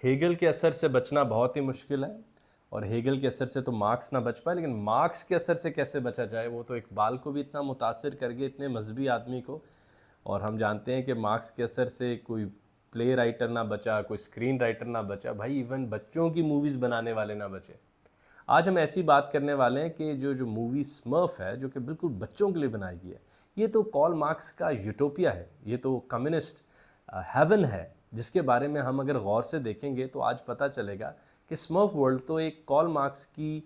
Hegel کے اثر سے بچنا بہت ہی مشکل ہے، اور ہیگل کے اثر سے تو مارکس نہ بچ پائے، لیکن مارکس کے اثر سے کیسے بچا جائے؟ وہ تو اقبال کو بھی اتنا متاثر کر گئے، اتنے مذہبی آدمی کو، اور ہم جانتے ہیں کہ مارکس کے اثر سے کوئی پلے رائٹر نہ بچا، کوئی اسکرین رائٹر نہ بچا، بھائی ایون بچوں کی موویز بنانے والے نہ بچے۔ آج ہم ایسی بات کرنے والے ہیں کہ جو مووی اسمرف ہے، جو کہ بالکل بچوں کے لیے بنائی گئی ہے، یہ تو کارل مارکس کا یوٹوپیا ہے، یہ تو کمیونسٹ ہیون ہے، جس کے بارے میں ہم اگر غور سے دیکھیں گے تو آج پتہ چلے گا کہ اسمرف ورلڈ تو ایک کارل مارکس کی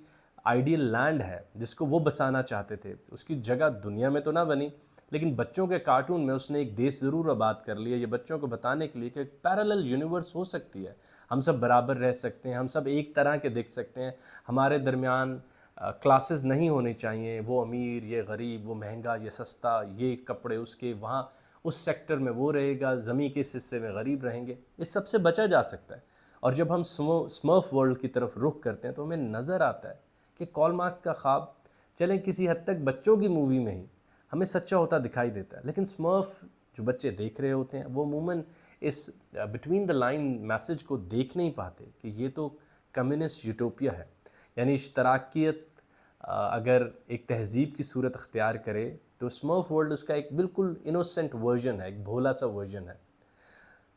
آئیڈیل لینڈ ہے جس کو وہ بسانا چاہتے تھے۔ اس کی جگہ دنیا میں تو نہ بنی، لیکن بچوں کے کارٹون میں اس نے ایک دیش ضرور آباد کر لیا، یہ بچوں کو بتانے کے لیے کہ ایک پیرالل یونیورس ہو سکتی ہے، ہم سب برابر رہ سکتے ہیں، ہم سب ایک طرح کے دیکھ سکتے ہیں، ہمارے درمیان کلاسز نہیں ہونے چاہیے، وہ امیر یہ غریب، وہ مہنگا یہ سستا، یہ کپڑے اس کے وہاں اس سیکٹر میں وہ رہے گا، زمین کے اس حصے میں غریب رہیں گے، اس سب سے بچا جا سکتا ہے۔ اور جب ہم اسمرف ورلڈ کی طرف رخ کرتے ہیں تو ہمیں نظر آتا ہے کہ کارل مارکس کا خواب چلیں کسی حد تک بچوں کی مووی میں ہی ہمیں سچا ہوتا دکھائی دیتا ہے، لیکن اسمرف جو بچے دیکھ رہے ہوتے ہیں وہ عموماً اس بٹوین دا لائن میسج کو دیکھ نہیں پاتے کہ یہ تو کمیونسٹ یوٹوپیا ہے، یعنی اشتراکیت اگر ایک تہذیب کی صورت اختیار کرے تو اسمرف ورلڈ اس کا ایک بالکل انوسنٹ ورژن ہے، ایک بھولا سا ورژن ہے۔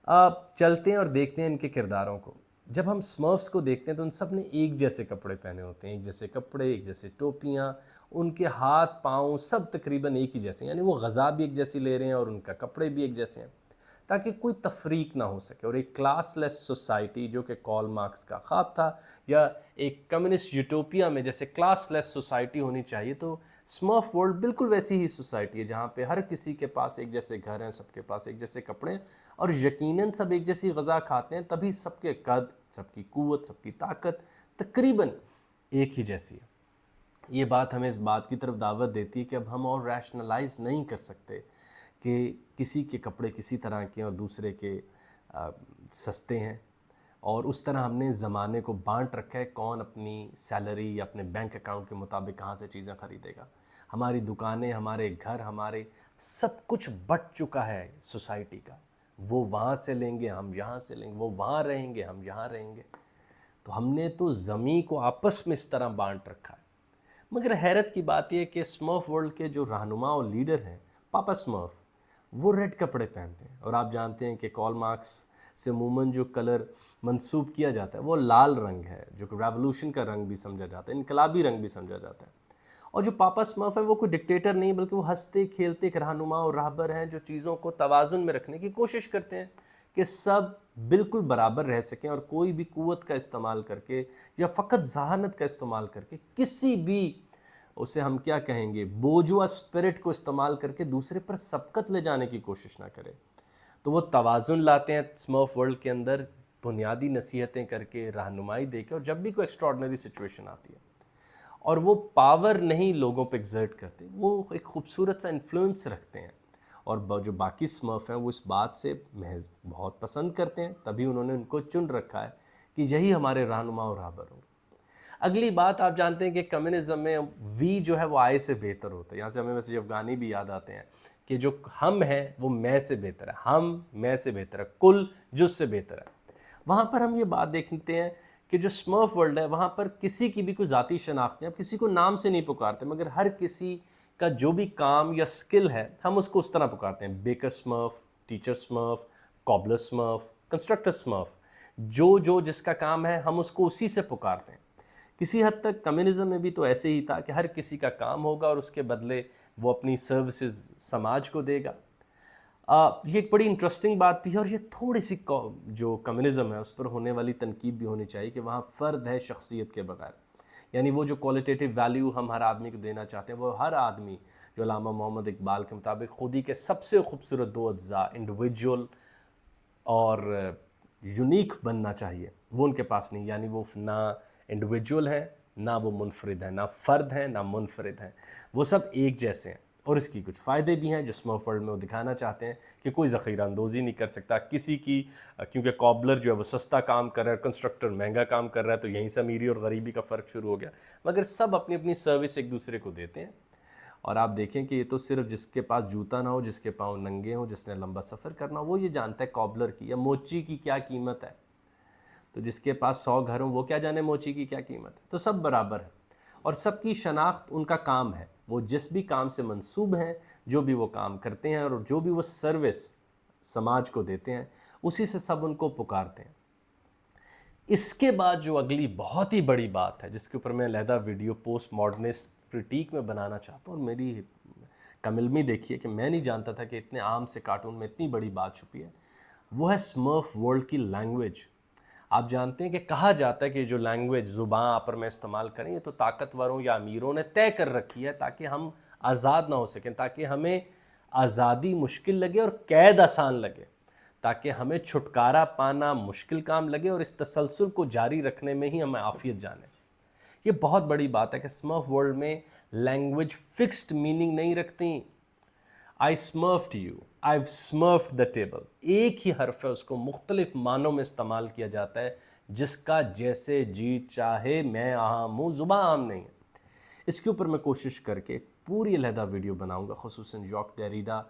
آپ چلتے ہیں اور دیکھتے ہیں ان کے کرداروں کو، جب ہم اسمرفس کو دیکھتے ہیں تو ان سب نے ایک جیسے کپڑے پہنے ہوتے ہیں، ایک جیسے کپڑے، ایک جیسے ٹوپیاں، ان کے ہاتھ پاؤں سب تقریباً ایک ہی جیسے ہیں، یعنی وہ غذا بھی ایک جیسی لے رہے ہیں اور ان کا کپڑے بھی ایک جیسے ہیں، تاکہ کوئی تفریق نہ ہو سکے۔ اور ایک کلاس لیس سوسائٹی جو کہ کارل مارکس کا خواب تھا، یا ایک کمیونسٹ یوٹوپیا میں جیسے کلاس لیس سوسائٹی ہونی چاہیے، تو اسمرف ورلڈ بالکل ویسی ہی سوسائٹی ہے جہاں پہ ہر کسی کے پاس ایک جیسے گھر ہیں، سب کے پاس ایک جیسے کپڑے ہیں، اور یقیناً سب ایک جیسی غذا کھاتے ہیں، تبھی سب کے قد، سب کی قوت، سب کی طاقت تقریباً ایک ہی جیسی ہے۔ یہ بات ہمیں اس بات کی طرف دعوت دیتی ہے کہ اب ہم اور ریشنلائز نہیں کر سکتے کہ کسی کے کپڑے کسی طرح کے اور دوسرے کے سستے ہیں، اور اس طرح ہم نے زمانے کو بانٹ رکھا ہے، کون اپنی سیلری یا اپنے بینک اکاؤنٹ کے مطابق کہاں سے چیزیں خریدے گا۔ ہماری دکانیں، ہمارے گھر، ہمارے سب کچھ بٹ چکا ہے سوسائٹی کا، وہ وہاں سے لیں گے، ہم یہاں سے لیں گے، وہ وہاں رہیں گے، ہم یہاں رہیں گے، تو ہم نے تو زمین کو آپس میں اس طرح بانٹ رکھا ہے۔ مگر حیرت کی بات یہ ہے کہ اسمرف ورلڈ کے جو رہنما اور لیڈر ہیں، پاپا اسمرف، وہ ریڈ کپڑے پہنتے ہیں، اور آپ جانتے ہیں کہ کارل مارکس سے عموماً جو کلر منسوب کیا جاتا ہے وہ لال رنگ ہے، جو کہ ریولوشن کا رنگ بھی سمجھا جاتا ہے، انقلابی رنگ بھی سمجھا جاتا ہے۔ اور جو پاپا اسمرف ہے وہ کوئی ڈکٹیٹر نہیں، بلکہ وہ ہنستے کھیلتے ایک رہنما اور راہبر ہیں جو چیزوں کو توازن میں رکھنے کی کوشش کرتے ہیں کہ سب بالکل برابر رہ سکیں، اور کوئی بھی قوت کا استعمال کر کے یا فقط ذہانت کا استعمال کر کے کسی بھی اسے ہم کیا کہیں گے بوجوا اسپرٹ کو استعمال کر کے دوسرے پر سبقت لے جانے کی کوشش نہ کرے۔ تو وہ توازن لاتے ہیں اسمرف ورلڈ کے اندر، بنیادی نصیحتیں کر کے، رہنمائی دے کے، اور جب بھی کوئی ایکسٹراڈنری سچویشن آتی ہے، اور وہ پاور نہیں لوگوں پہ ایگزرٹ کرتے، وہ ایک خوبصورت سا انفلوئنس رکھتے ہیں، اور جو باقی اسمرف ہیں وہ اس بات سے محض بہت پسند کرتے ہیں، تبھی انہوں نے ان کو چن رکھا ہے کہ یہی ہمارے رہنما اور رہبر ہوں۔ اگلی بات آپ جانتے ہیں کہ کمیونزم میں وی جو ہے وہ آئے سے بہتر ہوتا ہے، یہاں سے ہمیں مسیح افغانی بھی یاد آتے ہیں کہ جو ہم ہیں وہ میں سے بہتر ہے، ہم میں سے بہتر ہے، کل جز سے بہتر ہے۔ وہاں پر ہم یہ بات دیکھتے ہیں کہ جو اسمرف ورلڈ ہے وہاں پر کسی کی بھی کوئی ذاتی شناخت نہیں، اب کسی کو نام سے نہیں پکارتے، مگر ہر کسی کا جو بھی کام یا سکل ہے ہم اس کو اس طرح پکارتے ہیں، بیکر اسمرف، ٹیچر اسمرف، کابلر اسمرف، کنسٹرکٹر اسمرف، جو جس کا کام ہے ہم اس کو اسی سے پکارتے ہیں۔ کسی حد تک کمیونزم میں بھی تو ایسے ہی تھا کہ ہر کسی کا کام ہوگا اور اس کے بدلے وہ اپنی سروسز سماج کو دے گا۔ یہ ایک بڑی انٹرسٹنگ بات بھی ہے، اور یہ تھوڑی سی جو کمیونزم ہے اس پر ہونے والی تنقید بھی ہونی چاہیے کہ وہاں فرد ہے شخصیت کے بغیر، یعنی وہ جو کوالٹیٹیو ویلیو ہم ہر آدمی کو دینا چاہتے ہیں، وہ ہر آدمی جو علامہ محمد اقبال کے مطابق خودی کے سب سے خوبصورت دو اجزاء انڈیویجول اور یونیک بننا چاہیے، وہ ان کے پاس نہیں، یعنی وہ نہ انڈیویجول ہیں، نہ وہ منفرد ہیں، نہ فرد ہیں نہ منفرد ہیں، وہ سب ایک جیسے ہیں۔ اور اس کی کچھ فائدے بھی ہیں جو اسمرف ورلڈ میں وہ دکھانا چاہتے ہیں کہ کوئی ذخیرہ اندوزی نہیں کر سکتا کسی کی، کیونکہ کابلر جو ہے وہ سستا کام کر رہا ہے، کنسٹرکٹر مہنگا کام کر رہا ہے، تو یہیں سے امیری اور غریبی کا فرق شروع ہو گیا، مگر سب اپنی اپنی سروس ایک دوسرے کو دیتے ہیں۔ اور آپ دیکھیں کہ یہ تو صرف جس کے پاس جوتا نہ ہو، جس کے پاؤں ننگے ہوں، جس نے لمبا سفر کرنا، وہ یہ جانتا ہے کابلر کی یا موچی کی کیا قیمت ہے۔ تو جس کے پاس 100 گھر ہوں وہ کیا جانے موچی کی کیا قیمت ہے. تو سب برابر ہے اور سب کی شناخت ان کا کام ہے. وہ جس بھی کام سے منسوب ہیں، جو بھی وہ کام کرتے ہیں اور جو بھی وہ سروس سماج کو دیتے ہیں، اسی سے سب ان کو پکارتے ہیں. اس کے بعد جو اگلی بہت ہی بڑی بات ہے جس کے اوپر میں علیحدہ ویڈیو پوسٹ ماڈرنسٹ کرٹیک میں بنانا چاہتا ہوں، اور میری کم علمی دیکھیے کہ میں نہیں جانتا تھا کہ اتنے عام سے کارٹون میں اتنی بڑی بات چھپی ہے، وہ ہے اسمرف ورلڈ کی لینگویج. آپ جانتے ہیں کہ کہا جاتا ہے کہ جو لینگویج زبان پر میں استعمال کریں یہ تو طاقتوروں یا امیروں نے طے کر رکھی ہے تاکہ ہم آزاد نہ ہو سکیں، تاکہ ہمیں آزادی مشکل لگے اور قید آسان لگے، تاکہ ہمیں چھٹکارا پانا مشکل کام لگے اور اس تسلسل کو جاری رکھنے میں ہی ہمیں عافیت جانے. یہ بہت بڑی بات ہے کہ اسمرف ورلڈ میں لینگویج فکسڈ میننگ نہیں رکھتی. I smurfed you, I've smurfed the table. ایک ہی حرف ہے، اس کو مختلف معنوں میں استعمال کیا جاتا ہے، جس کا جیسے جی چاہے. میں عام ہوں، زباں عام نہیں ہے. اس کے اوپر میں کوشش کر کے پوری علیحدہ ویڈیو بناؤں گا، خصوصاً ژاک ڈیریڈا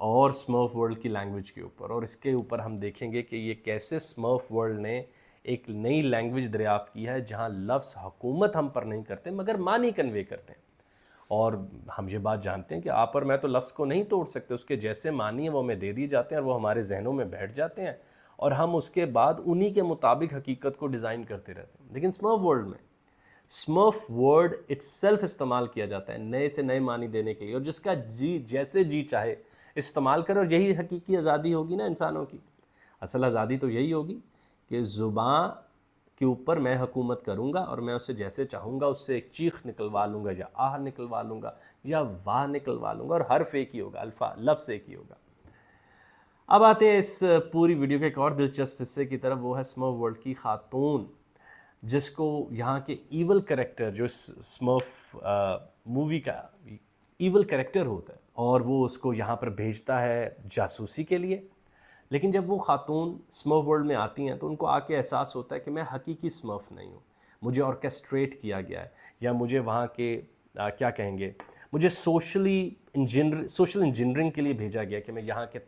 اور اسمرف ورلڈ کی لینگویج کے اوپر. اور اس کے اوپر ہم دیکھیں گے کہ یہ کیسے اسمرف ورلڈ نے ایک نئی لینگویج دریافت کی ہے جہاں لفظ حکومت ہم پر نہیں کرتے مگر معنی کنوے کرتے ہیں. اور ہم یہ بات جانتے ہیں کہ آپ اور میں تو لفظ کو نہیں توڑ سکتے، اس کے جیسے معنی ہیں وہ ہمیں دے دیے جاتے ہیں اور وہ ہمارے ذہنوں میں بیٹھ جاتے ہیں اور ہم اس کے بعد انہی کے مطابق حقیقت کو ڈیزائن کرتے رہتے ہیں. لیکن اسمرف ورلڈ میں اسمرف ورڈ اٹ سیلف استعمال کیا جاتا ہے نئے سے نئے معنی دینے کے لیے، اور جس کا جی جیسے جی چاہے استعمال کرے. اور یہی حقیقی آزادی ہوگی نا انسانوں کی. اصل آزادی تو یہی ہوگی کہ زباں کے اوپر میں حکومت کروں گا اور میں اسے جیسے چاہوں گا اس سے ایک چیخ نکلوا لوں گا یا آہ نکلوا لوں گا یا واہ نکلوا لوں گا، اور حرف ایک ہی ہوگا، لفظ ایک ہی ہوگا. اب آتے ہیں اس پوری ویڈیو کے ایک اور دلچسپ حصے کی طرف، وہ ہے اسمرف ورلڈ کی خاتون، جس کو یہاں کے ایول کریکٹر، جو اسمرف مووی کا ایول کریکٹر ہوتا ہے، اور وہ اس کو یہاں پر بھیجتا ہے جاسوسی کے لیے. لیکن جب وہ خاتون اسمرف ورلڈ میں آتی ہیں تو ان کو آ کے احساس ہوتا ہے کہ میں حقیقی اسمرف نہیں ہوں، مجھے آرکیسٹریٹ کیا گیا ہے، یا مجھے وہاں کے کیا کہیں گے، مجھے سوشل انجینئرنگ کے لیے بھیجا گیا کہ میں یہاں کے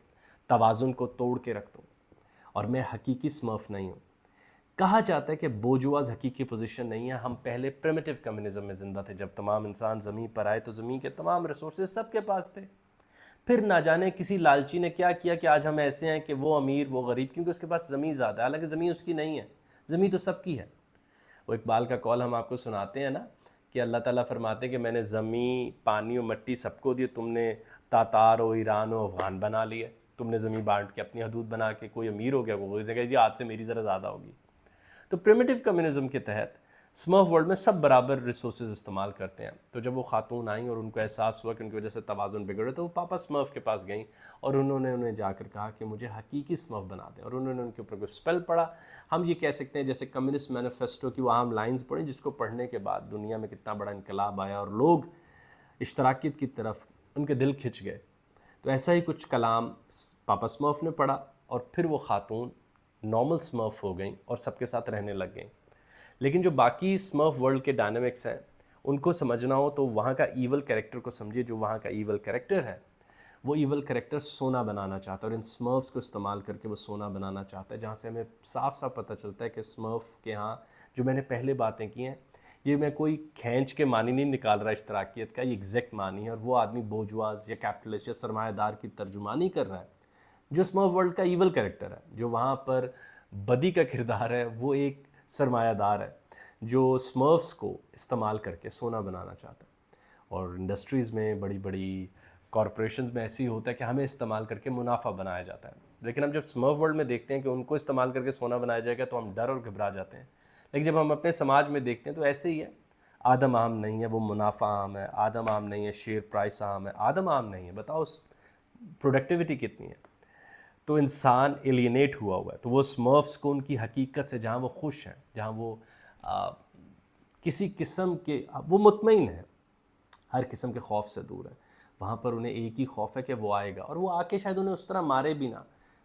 توازن کو توڑ کے رکھ دوں، اور میں حقیقی اسمرف نہیں ہوں. کہا جاتا ہے کہ بورژواز حقیقی پوزیشن نہیں ہے. ہم پہلے پریمیٹیو کمیونزم میں زندہ تھے، جب تمام انسان زمین پر آئے تو زمین کے تمام ریسورسز سب کے پاس تھے. پھر نہ جانے کسی لالچی نے کیا کیا کہ آج ہم ایسے ہیں کہ وہ امیر وہ غریب، کیونکہ اس کے پاس زمین زیادہ ہے، حالانکہ زمین اس کی نہیں ہے، زمین تو سب کی ہے. وہ اقبال کا قول ہم آپ کو سناتے ہیں نا کہ اللہ تعالیٰ فرماتے ہیں کہ میں نے زمین پانی و مٹی سب کو دی، تم نے تاتار و ایران و افغان بنا لیے. تم نے زمین بانٹ کے اپنی حدود بنا کے کوئی امیر ہو گیا، کوئی جگہ جی آج سے میری ذرا زیادہ ہوگی. تو پریمیٹیو کمیونزم کے تحت اسمرف ورلڈ میں سب برابر ریسورسز استعمال کرتے ہیں. تو جب وہ خاتون آئیں اور ان کو احساس ہوا کہ ان کی وجہ سے توازن بگڑے، تو وہ پاپا اسمرف کے پاس گئیں اور انہوں نے انہیں جا کر کہا کہ مجھے حقیقی اسمرف بنا دیں. اور انہوں نے ان کے اوپر کوئی اسپیل پڑھا. ہم یہ کہہ سکتے ہیں جیسے کمیونسٹ مینیفیسٹو کی وہ عام لائنز پڑھیں جس کو پڑھنے کے بعد دنیا میں کتنا بڑا انقلاب آیا اور لوگ اشتراکیت کی طرف ان کے دل کھنچ گئے. تو ایسا ہی کچھ کلام پاپا اسمرف نے پڑھا اور پھر وہ خاتون نارمل اسمرف ہو گئیں اور سب کے ساتھ رہنے لگ گئیں. لیکن جو باقی اسمرف ورلڈ کے ڈائنامکس ہیں ان کو سمجھنا ہو تو وہاں کا ایول کریکٹر کو سمجھیے. جو وہاں کا ایول کریکٹر ہے وہ ایول کریکٹر سونا بنانا چاہتا ہے، اور ان اسمرفس کو استعمال کر کے وہ سونا بنانا چاہتا ہے، جہاں سے ہمیں صاف صاف پتہ چلتا ہے کہ اسمرف کے ہاں جو میں نے پہلے باتیں کی ہیں یہ میں کوئی کھینچ کے معنی نہیں نکال رہا اشتراکیت کا، یہ ایگزیکٹ معنی ہے. اور وہ آدمی بورژواز یا کیپٹلسٹ یا سرمایہ دار کی ترجمانی کر رہا ہے. جو اسمرف ورلڈ کا ایول کریکٹر ہے، جو وہاں پر بدی کا کردار ہے، وہ ایک سرمایہ دار ہے جو اسمرفس کو استعمال کر کے سونا بنانا چاہتا ہے. اور انڈسٹریز میں بڑی بڑی کارپوریشنز میں ایسی ہوتا ہے کہ ہمیں استعمال کر کے منافع بنایا جاتا ہے. لیکن ہم جب اسمرف ورلڈ میں دیکھتے ہیں کہ ان کو استعمال کر کے سونا بنایا جائے گا تو ہم ڈر اور گھبرا جاتے ہیں. لیکن جب ہم اپنے سماج میں دیکھتے ہیں تو ایسے ہی ہے. آدم عام نہیں ہے، وہ منافع عام ہے. آدم عام نہیں ہے، شیئر پرائس عام ہے. آدم عام نہیں ہے، بتاؤ پروڈکٹیوٹی کتنی ہے. تو انسان ایلینیٹ ہوا ہے. تو وہ اسمرفس کو ان کی حقیقت سے، جہاں وہ خوش ہیں، جہاں وہ کسی قسم کے وہ مطمئن ہیں، ہر قسم کے خوف سے دور ہے، وہاں پر انہیں ایک ہی خوف ہے کہ وہ آئے گا. اور وہ آ کے شاید انہیں اس طرح مارے بھی نہ،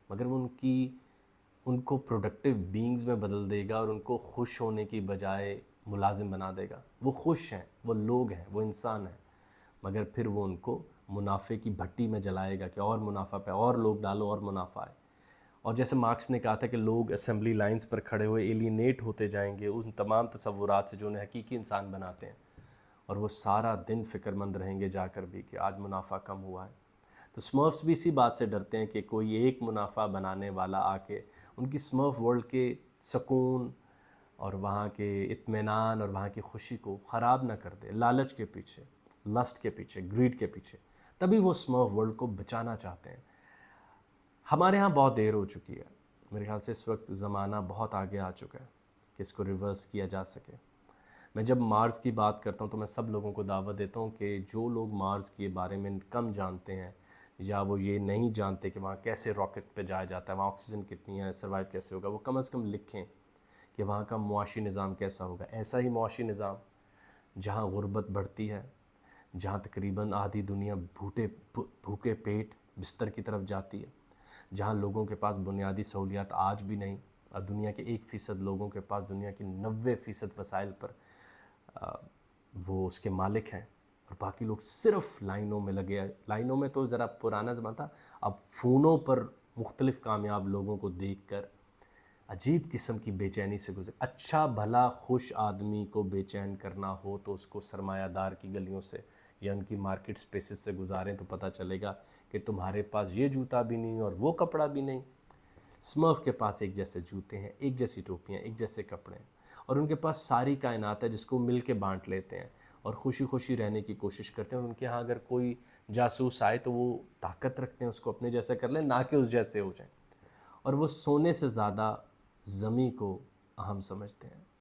مگر وہ ان کو پروڈکٹیو بینگز میں بدل دے گا اور ان کو خوش ہونے کی بجائے ملازم بنا دے گا. وہ خوش ہیں، وہ لوگ ہیں، وہ انسان ہیں، مگر پھر وہ ان کو منافع کی بھٹی میں جلائے گا کہ اور منافع پہ اور لوگ ڈالو اور منافع ہے. اور جیسے مارکس نے کہا تھا کہ لوگ اسمبلی لائنز پر کھڑے ہوئے ایلینیٹ ہوتے جائیں گے ان تمام تصورات سے جو انہیں حقیقی انسان بناتے ہیں، اور وہ سارا دن فکر مند رہیں گے جا کر بھی کہ آج منافع کم ہوا ہے۔ تو سمرفس بھی اسی بات سے ڈرتے ہیں کہ کوئی ایک منافع بنانے والا آ کے ان کی سمرف ورلڈ کے سکون اور وہاں کے اطمینان اور وہاں کی خوشی کو خراب نہ کر دے، لالچ کے پیچھے، لسٹ کے پیچھے، گریڈ کے پیچھے۔ تبھی وہ سمرف ورلڈ کو بچانا چاہتے ہیں۔ ہمارے ہاں بہت دیر ہو چکی ہے، میرے خیال سے اس وقت زمانہ بہت آگے آ چکا ہے کہ اس کو ریورس کیا جا سکے۔ میں جب مارس کی بات کرتا ہوں تو میں سب لوگوں کو دعوت دیتا ہوں کہ جو لوگ مارس کے بارے میں کم جانتے ہیں یا وہ یہ نہیں جانتے کہ وہاں کیسے راکٹ پہ جایا جاتا ہے، وہاں آکسیجن کتنی ہے، سروائیو کیسے ہوگا، وہ کم از کم لکھیں کہ وہاں کا معاشی نظام کیسا ہوگا۔ ایسا ہی معاشی نظام جہاں غربت بڑھتی ہے، جہاں تقریباً آدھی دنیا بھوکے پیٹ بستر کی طرف جاتی ہے، جہاں لوگوں کے پاس بنیادی سہولیات آج بھی نہیں، اور دنیا کے 1% لوگوں کے پاس دنیا کی 90% وسائل پر وہ اس کے مالک ہیں، اور باقی لوگ صرف لائنوں میں لگے ہیں۔ لائنوں میں تو ذرا پرانا زمانہ تھا، اب فونوں پر مختلف کامیاب لوگوں کو دیکھ کر عجیب قسم کی بے چینی سے گزر۔ اچھا بھلا خوش آدمی کو بے چین کرنا ہو تو اس کو سرمایہ دار کی گلیوں سے یا ان کی مارکیٹ سپیسز سے گزاریں تو پتہ چلے گا کہ تمہارے پاس یہ جوتا بھی نہیں اور وہ کپڑا بھی نہیں۔ اسمرف کے پاس ایک جیسے جوتے ہیں، ایک جیسی ٹوپیاں، ایک جیسے کپڑے ہیں، اور ان کے پاس ساری کائنات ہے جس کو مل کے بانٹ لیتے ہیں اور خوشی خوشی رہنے کی کوشش کرتے ہیں۔ اور ان کے ہاں اگر کوئی جاسوس آئے تو وہ طاقت رکھتے ہیں اس کو اپنے جیسا کر لیں، نہ کہ اس جیسے ہو جائیں، اور وہ سونے سے زیادہ زمیں کو اہم سمجھتے ہیں۔